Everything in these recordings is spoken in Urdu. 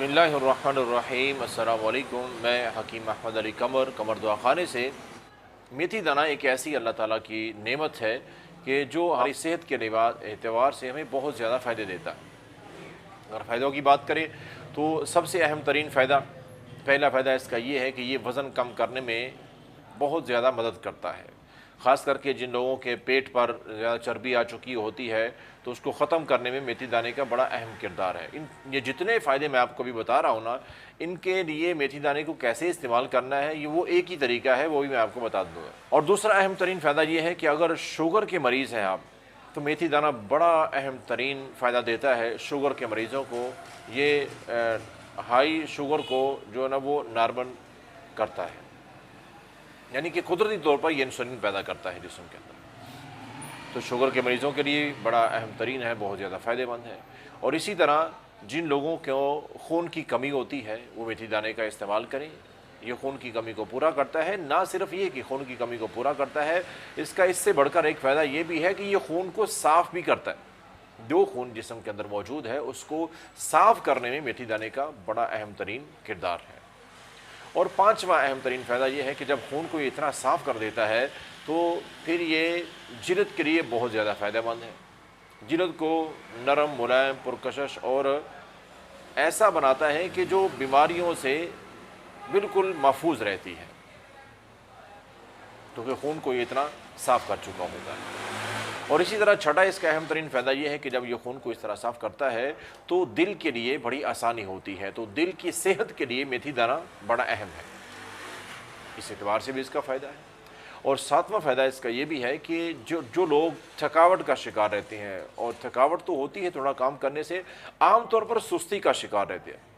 بسم اللہ الرحمن الرحیم۔ السلام علیکم۔ میں حکیم احمد علی قمر دعا خانے سے۔ میتھی دانہ ایک ایسی اللہ تعالیٰ کی نعمت ہے کہ جو ہماری صحت کے اعتبار سے ہمیں بہت زیادہ فائدے دیتا ہے۔ اگر فائدوں کی بات کریں تو سب سے اہم ترین پہلا فائدہ اس کا یہ ہے کہ یہ وزن کم کرنے میں بہت زیادہ مدد کرتا ہے، خاص کر کے جن لوگوں کے پیٹ پر زیادہ چربی آ چکی ہوتی ہے تو اس کو ختم کرنے میں میتھی دانے کا بڑا اہم کردار ہے۔ یہ جتنے فائدے میں آپ کو بھی بتا رہا ہوں نا، ان کے لیے میتھی دانے کو کیسے استعمال کرنا ہے، یہ وہ ایک ہی طریقہ ہے، وہ بھی میں آپ کو بتا دوں گا۔ اور دوسرا اہم ترین فائدہ یہ ہے کہ اگر شوگر کے مریض ہیں آپ تو میتھی دانہ بڑا اہم ترین فائدہ دیتا ہے شوگر کے مریضوں کو۔ یہ ہائی شوگر کو جو ہے نا وہ نارمل کرتا ہے، یعنی کہ قدرتی طور پر یہ انسولین پیدا کرتا ہے جسم کے اندر۔ تو شوگر کے مریضوں کے لیے بڑا اہم ترین ہے، بہت زیادہ فائدہ مند ہے۔ اور اسی طرح جن لوگوں کو خون کی کمی ہوتی ہے وہ میتھی دانے کا استعمال کریں۔ یہ خون کی کمی کو پورا کرتا ہے، نہ صرف یہ کہ خون کی کمی کو پورا کرتا ہے، اس سے بڑھ کر ایک فائدہ یہ بھی ہے کہ یہ خون کو صاف بھی کرتا ہے۔ جو خون جسم کے اندر موجود ہے اس کو صاف کرنے میں میتھی دانے کا بڑا اہم ترین کردار ہے۔ اور پانچواں اہم ترین فائدہ یہ ہے کہ جب خون کو اتنا صاف کر دیتا ہے تو پھر یہ جلد کے لیے بہت زیادہ فائدہ مند ہے۔ جلد کو نرم، ملائم، پرکشش اور ایسا بناتا ہے کہ جو بیماریوں سے بالکل محفوظ رہتی ہے، کیونکہ خون کو یہ اتنا صاف کر چکا ہوتا ہے۔ اور اسی طرح چھٹا اس کا اہم ترین فائدہ یہ ہے کہ جب یہ خون کو اس طرح صاف کرتا ہے تو دل کے لیے بڑی آسانی ہوتی ہے، تو دل کی صحت کے لیے میتھی دانہ بڑا اہم ہے، اس اعتبار سے بھی اس کا فائدہ ہے۔ اور ساتواں فائدہ اس کا یہ بھی ہے کہ جو لوگ تھکاوٹ کا شکار رہتے ہیں، اور تھکاوٹ تو ہوتی ہے تھوڑا کام کرنے سے، عام طور پر سستی کا شکار رہتے ہیں،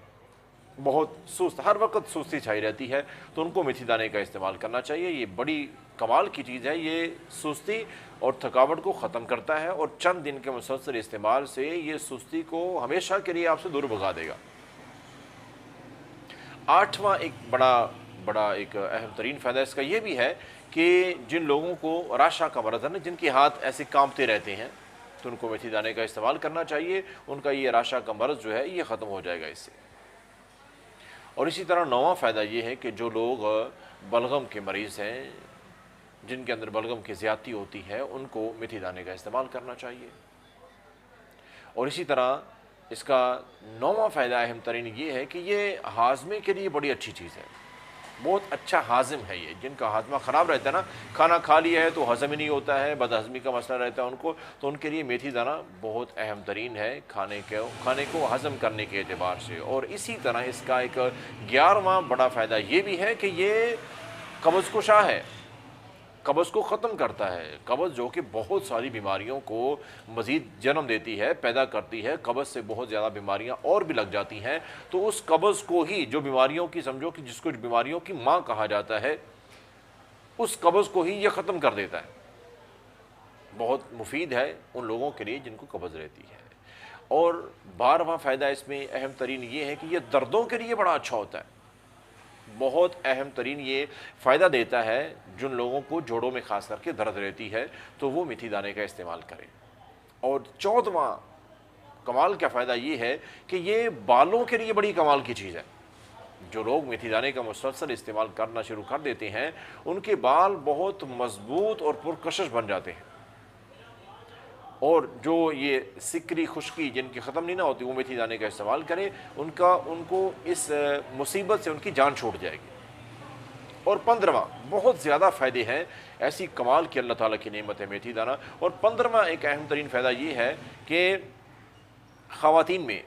بہت سست، ہر وقت سستی چھائی رہتی ہے، تو ان کو میتھی دانے کا استعمال کرنا چاہیے۔ یہ بڑی کمال کی چیز ہے، یہ سستی اور تھکاوٹ کو ختم کرتا ہے، اور چند دن کے مسلسل استعمال سے یہ سستی کو ہمیشہ کے لیے آپ سے دور بھگا دے گا۔ آٹھواں ایک بڑا ایک اہم ترین فائدہ اس کا یہ بھی ہے کہ جن لوگوں کو راشا کا مرض ہے نا، جن کے ہاتھ ایسے کانپتے رہتے ہیں، تو ان کو میتھی دانے کا استعمال کرنا چاہیے، ان کا یہ راشا کا مرض جو ہے یہ ختم ہو جائے گا اس سے۔ اور اسی طرح نواں فائدہ یہ ہے کہ جو لوگ بلغم کے مریض ہیں، جن کے اندر بلغم کی زیادتی ہوتی ہے، ان کو میتھی دانے کا استعمال کرنا چاہیے۔ اور اسی طرح اس کا نواں فائدہ اہم ترین یہ ہے کہ یہ ہاضمے کے لیے بڑی اچھی چیز ہے، بہت اچھا ہاضم ہے یہ۔ جن کا ہاضمہ خراب رہتا ہے نا، کھانا کھا لیا ہے تو ہضم ہی نہیں ہوتا ہے، بد ہضمی کا مسئلہ رہتا ہے ان کو، تو ان کے لیے میتھی دانہ بہت اہم ترین ہے کھانے کو ہضم کرنے کے اعتبار سے۔ اور اسی طرح اس کا ایک 11واں بڑا فائدہ یہ بھی ہے کہ یہ قبض کشا ہے، قبض کو ختم کرتا ہے۔ قبض جو کہ بہت ساری بیماریوں کو مزید جنم دیتی ہے، پیدا کرتی ہے، قبض سے بہت زیادہ بیماریاں اور بھی لگ جاتی ہیں، تو اس قبض کو ہی، جو بیماریوں کی سمجھو کہ جس کو بیماریوں کی ماں کہا جاتا ہے، اس قبض کو ہی یہ ختم کر دیتا ہے۔ بہت مفید ہے ان لوگوں کے لیے جن کو قبض رہتی ہے۔ اور 12واں فائدہ اس میں اہم ترین یہ ہے کہ یہ دردوں کے لیے بڑا اچھا ہوتا ہے، بہت اہم ترین یہ فائدہ دیتا ہے جن لوگوں کو جوڑوں میں خاص کر کے درد رہتی ہے، تو وہ میتھی دانے کا استعمال کریں۔ اور 14واں کمال کا فائدہ یہ ہے کہ یہ بالوں کے لیے بڑی کمال کی چیز ہے۔ جو لوگ میتھی دانے کا مسلسل استعمال کرنا شروع کر دیتے ہیں، ان کے بال بہت مضبوط اور پرکشش بن جاتے ہیں، اور جو یہ سکری خشکی جن کی ختم نہیں نہ ہوتی، وہ میتھی دانے کا استعمال کریں، ان کو اس مصیبت سے ان کی جان چھوٹ جائے گی۔ اور 15واں بہت زیادہ فائدے ہیں، ایسی کمال کی اللہ تعالیٰ کی نعمت ہے میتھی دانہ۔ اور 15واں ایک اہم ترین فائدہ یہ ہے کہ خواتین میں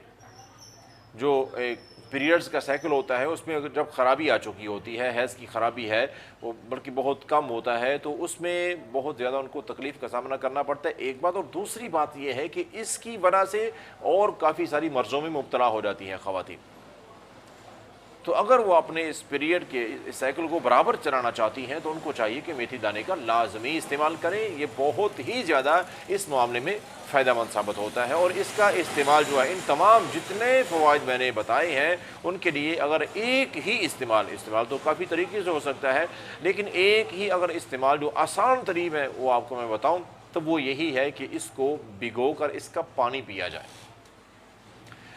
جو ایک پیریڈز کا سائیکل ہوتا ہے، اس میں اگر جب خرابی آ چکی ہوتی ہے، حیض کی خرابی ہے، وہ بلکہ بہت کم ہوتا ہے، تو اس میں بہت زیادہ ان کو تکلیف کا سامنا کرنا پڑتا ہے، ایک بات۔ اور دوسری بات یہ ہے کہ اس کی وجہ سے اور کافی ساری مرضوں میں مبتلا ہو جاتی ہیں خواتین۔ تو اگر وہ اپنے اس پیریڈ کے اس سائیکل کو برابر چلانا چاہتی ہیں تو ان کو چاہیے کہ میتھی دانے کا لازمی استعمال کریں، یہ بہت ہی زیادہ اس معاملے میں فائدہ مند ثابت ہوتا ہے۔ اور اس کا استعمال جو ہے، ان تمام جتنے فوائد میں نے بتائے ہیں ان کے لیے اگر ایک ہی استعمال تو کافی طریقے سے ہو سکتا ہے، لیکن ایک ہی اگر استعمال جو آسان ترین ہے وہ آپ کو میں بتاؤں تو وہ یہی ہے کہ اس کو بھگو کر اس کا پانی پیا جائے۔